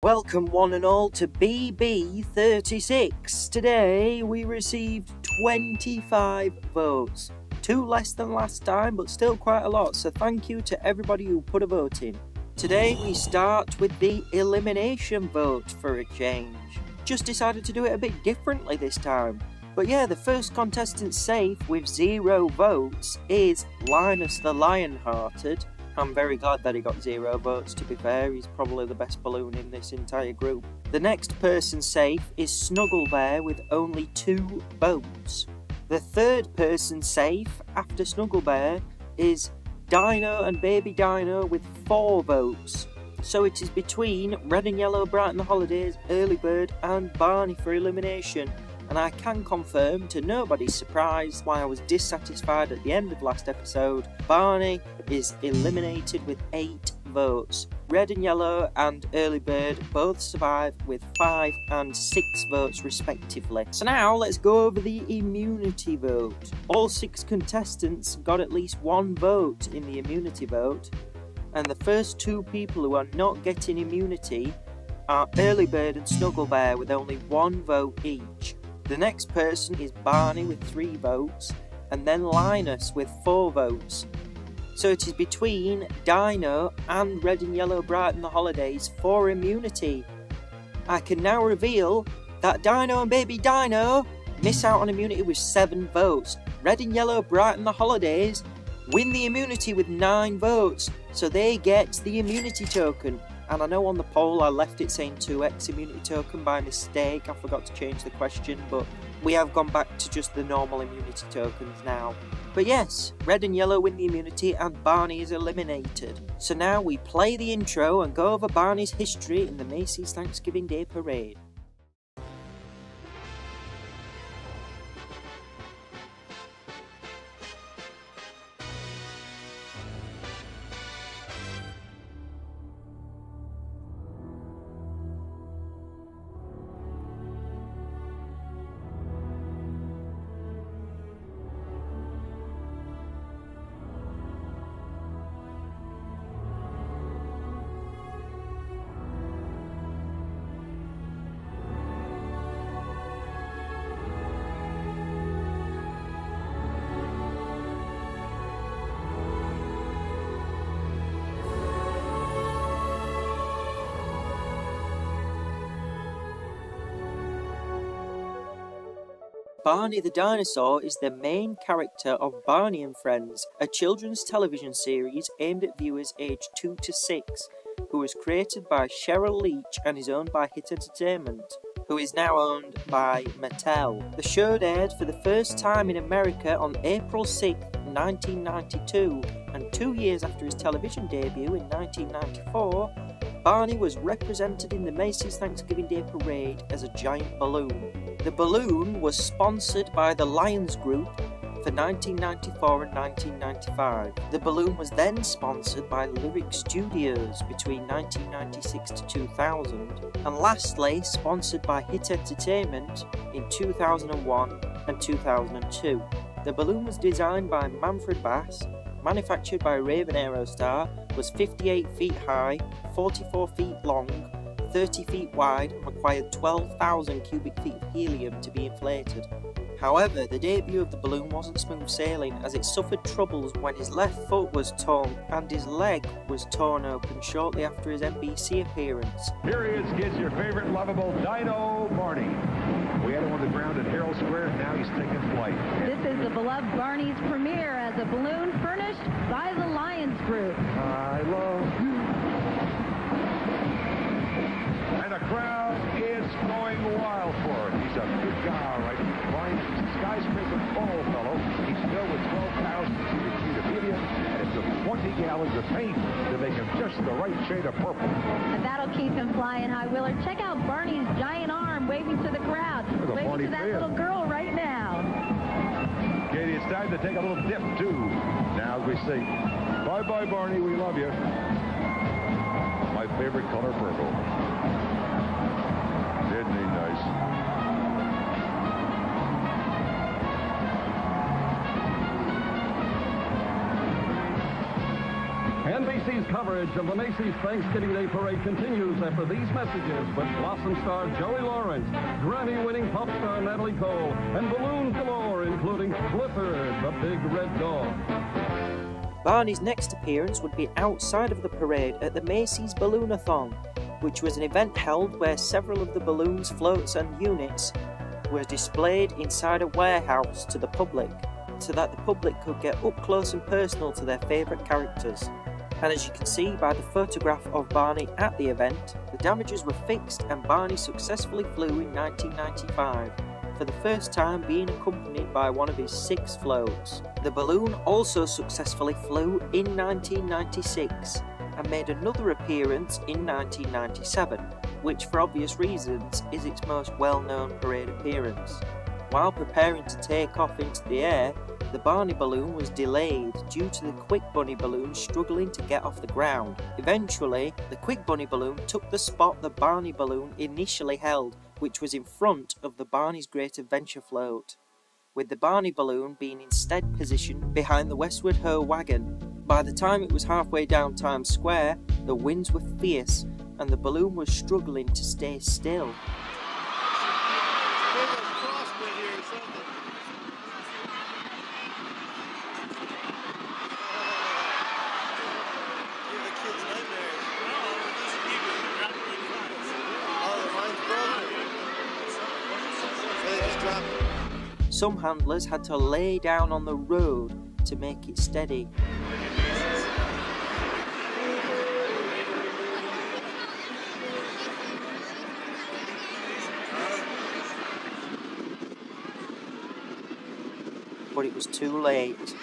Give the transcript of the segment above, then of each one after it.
Welcome one and all to BB36. Today we received 25 votes. 2 less than last time, but still quite a lot, so thank you to everybody who put a vote in. Today we start with the elimination vote for a change. Just decided to do it a bit differently this time. But yeah, the first contestant safe with 0 votes is Linus the Lionhearted. I'm very glad that he got 0 votes, to be fair. He's probably the best balloon in this entire group. The next person safe is Snuggle Bear with only 2 votes. The third person safe after Snuggle Bear is Dino and Baby Dino with 4 votes. So it is between Red and Yellow, Brighten the Holidays, Early Bird and Barney for elimination. And I can confirm, to nobody's surprise, why I was dissatisfied at the end of last episode, Barney is eliminated with 8 votes. Red and Yellow and Early Bird both survive with 5 and 6 votes respectively. So now let's go over the immunity vote. All 6 contestants got at least 1 vote in the immunity vote, and the first 2 people who are not getting immunity are Early Bird and Snuggle Bear with only 1 vote each. The next person is Barney with 3 votes, and then Linus with 4 votes. So it is between Dino and Red and Yellow Brighten the Holidays for immunity. I can now reveal that Dino and Baby Dino miss out on immunity with 7 votes. Red and Yellow Brighten the Holidays win the immunity with 9 votes, so they get the immunity token. And I know on the poll I left it saying 2x immunity token by mistake. I forgot to change the question, but we have gone back to just the normal immunity tokens now. But yes, Red and Yellow win the immunity and Barney is eliminated. So now we play the intro and go over Barney's history in the Macy's Thanksgiving Day Parade. Barney the Dinosaur is the main character of Barney and Friends, a children's television series aimed at viewers aged 2 to 6, who was created by Cheryl Leach and is owned by Hit Entertainment, who is now owned by Mattel. The show aired for the first time in America on April 6, 1992, and 2 years after his television debut in 1994, Barney was represented in the Macy's Thanksgiving Day Parade as a giant balloon. The balloon was sponsored by the Lions Group for 1994 and 1995. The balloon was then sponsored by Lyric Studios between 1996 to 2000, and lastly sponsored by Hit Entertainment in 2001 and 2002. The balloon was designed by Manfred Bass, manufactured by Raven Aerostar, was 58 feet high, 44 feet long, 30 feet wide, and required 12,000 cubic feet of helium to be inflated. However, the debut of the balloon wasn't smooth sailing, as it suffered troubles when his left foot was torn and his leg was torn open shortly after his NBC appearance. Here he is, kids, your favorite lovable Dino Barney. We had him on the ground at Herald Square, and now he's taking flight. This is the beloved Barney's premiere as a balloon furnished by the Lions Group. I love you. And the crowd is going wild for it. He's a big guy, all right. Flying skyscraper tall fellow. He's filled with 12,000 cubic feet of helium, and it took 20 gallons of paint to make him just the right shade of purple. And that'll keep him flying high. Willard, check out Barney's giant arm waving to the crowd. Waving to that little girl right now. Katie, it's time to take a little dip, too. Now as we sing, bye-bye, Barney, we love you. My favorite color, purple. Isn't he nice? NBC's coverage of the Macy's Thanksgiving Day Parade continues after these messages with Blossom star Joey Lawrence, Grammy-winning pop star Natalie Cole, and balloon galore, including Clifford, the big red dog. Barney's next appearance would be outside of the parade at the Macy's Balloonathon, which was an event held where several of the balloons, floats and units were displayed inside a warehouse to the public, so that the public could get up close and personal to their favourite characters. And as you can see by the photograph of Barney at the event, the damages were fixed and Barney successfully flew in 1995, for the first time being accompanied by one of his 6 floats. The balloon also successfully flew in 1996 and made another appearance in 1997, which for obvious reasons is its most well-known parade appearance. While preparing to take off into the air, the Barney balloon was delayed due to the Quick Bunny balloon struggling to get off the ground. Eventually, the Quick Bunny balloon took the spot the Barney balloon initially held, which was in front of the Barney's Great Adventure float, with the Barney balloon being instead positioned behind the Westward Ho wagon. By the time it was halfway down Times Square, the winds were fierce and the balloon was struggling to stay still. Some handlers had to lay down on the road to make it steady. But it was too late.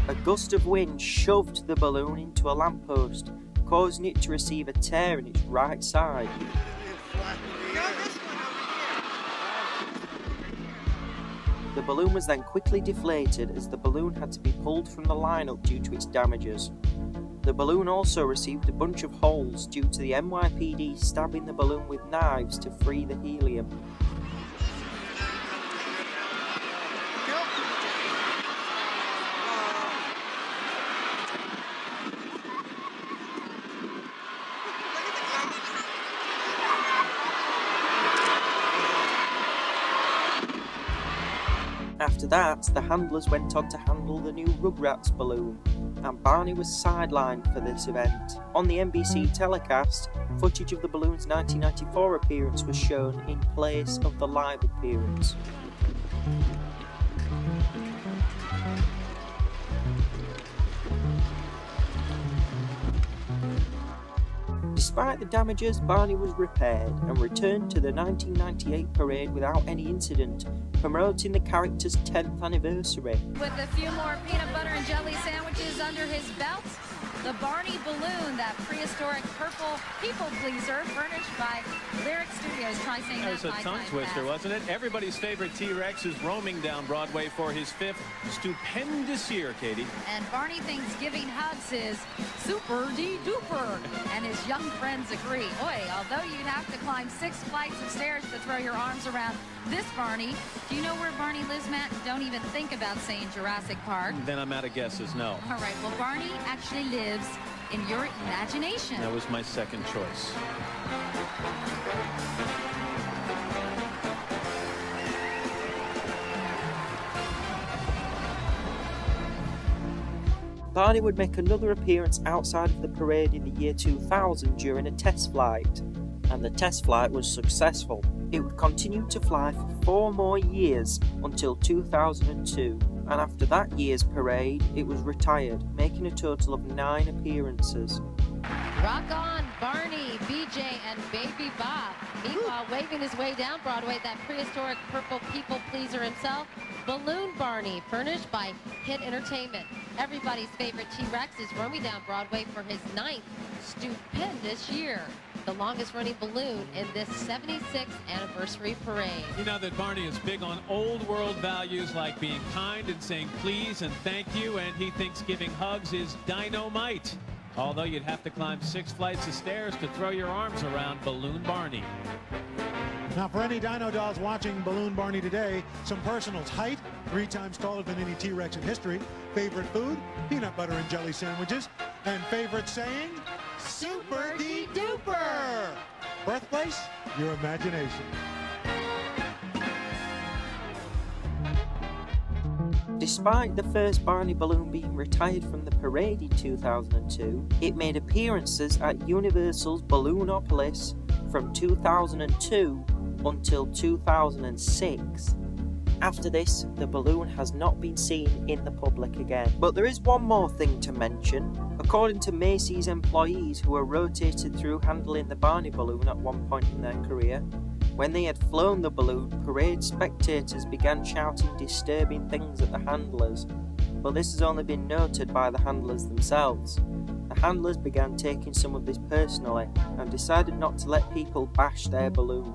A gust of wind shoved the balloon into a lamppost, causing it to receive a tear in its right side. The balloon was then quickly deflated as the balloon had to be pulled from the lineup due to its damages. The balloon also received a bunch of holes due to the NYPD stabbing the balloon with knives to free the helium. After that, the handlers went on to handle the new Rugrats balloon, and Barney was sidelined for this event. On the NBC telecast, footage of the balloon's 1994 appearance was shown in place of the live appearance. Despite the damages, Barney was repaired and returned to the 1998 parade without any incident, promoting the character's 10th anniversary. With a few more peanut butter and jelly sandwiches under his belt, the Barney balloon, that prehistoric purple people pleaser, furnished by Lyric Studios. Try saying that. That was a tongue twister, wasn't it? Everybody's favorite T-Rex is roaming down Broadway for his 5th stupendous year, Katie. And Barney Thanksgiving hugs his super-de-duper, and his young friends agree. Boy, although you'd have to climb 6 flights of stairs to throw your arms around this Barney. Do you know where Barney lives, Matt? Don't even think about saying Jurassic Park. Then I'm out of guesses, no. All right, well, Barney actually lives in your imagination. That was my second choice. Barney would make another appearance outside of the parade in the year 2000 during a test flight, and the test flight was successful. It would continue to fly for 4 more years until 2002, and after that year's parade, it was retired, making a total of 9 appearances. Rock on, Barney, BJ, and Baby Bob. Meanwhile, waving his way down Broadway, that prehistoric purple people pleaser himself, Balloon Barney, furnished by Hit Entertainment. Everybody's favorite T-Rex is roaming down Broadway for his 9th stupendous year. The longest running balloon in this 76th anniversary parade. You know that Barney is big on old world values like being kind and saying please and thank you, and he thinks giving hugs is dynamite. Although you'd have to climb 6 flights of stairs to throw your arms around Balloon Barney. Now, for any dino dolls watching Balloon Barney today, some personals: height, 3 times taller than any T-Rex in history. Favorite food, peanut butter and jelly sandwiches. And favorite saying, super-de-duper. Birthplace, your imagination. Despite the first Barney balloon being retired from the parade in 2002, it made appearances at Universal's Balloonopolis from 2002 until 2006. After this, the balloon has not been seen in the public again. But there is one more thing to mention. According to Macy's employees who were rotated through handling the Barney balloon at one point in their career, when they had flown the balloon, parade spectators began shouting disturbing things at the handlers, but this has only been noted by the handlers themselves. The handlers began taking some of this personally and decided not to let people bash their balloon.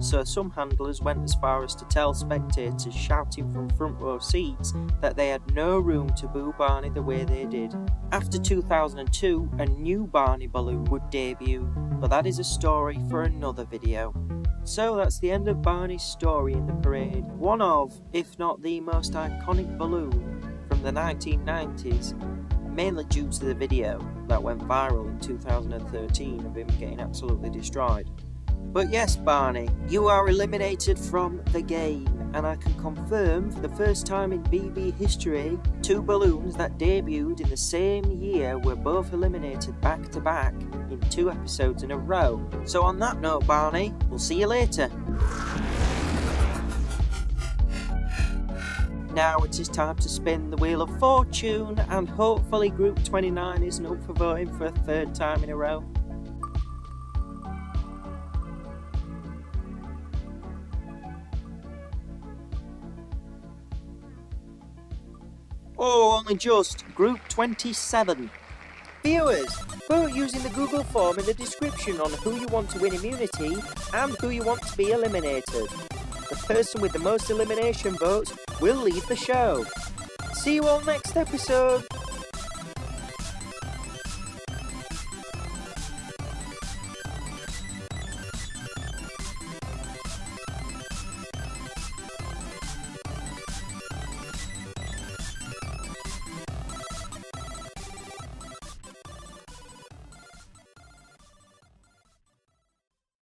So some handlers went as far as to tell spectators shouting from front row seats that they had no room to boo Barney the way they did. After 2002, a new Barney balloon would debut, but that is a story for another video. So that's the end of Barney's story in the parade. One of, if not the most iconic balloon from the 1990s, mainly due to the video that went viral in 2013 of him getting absolutely destroyed. But yes, Barney, you are eliminated from the game, and I can confirm for the first time in BB history, 2 balloons that debuted in the same year were both eliminated back to back in 2 episodes in a row. So on that note, Barney, we'll see you later. Now it is time to spin the Wheel of Fortune, and hopefully Group 29 isn't up for voting for a 3rd time in a row. Oh, only just. Group 27. Viewers, vote using the Google form in the description on who you want to win immunity and who you want to be eliminated. The person with the most elimination votes will leave the show. See you all next episode.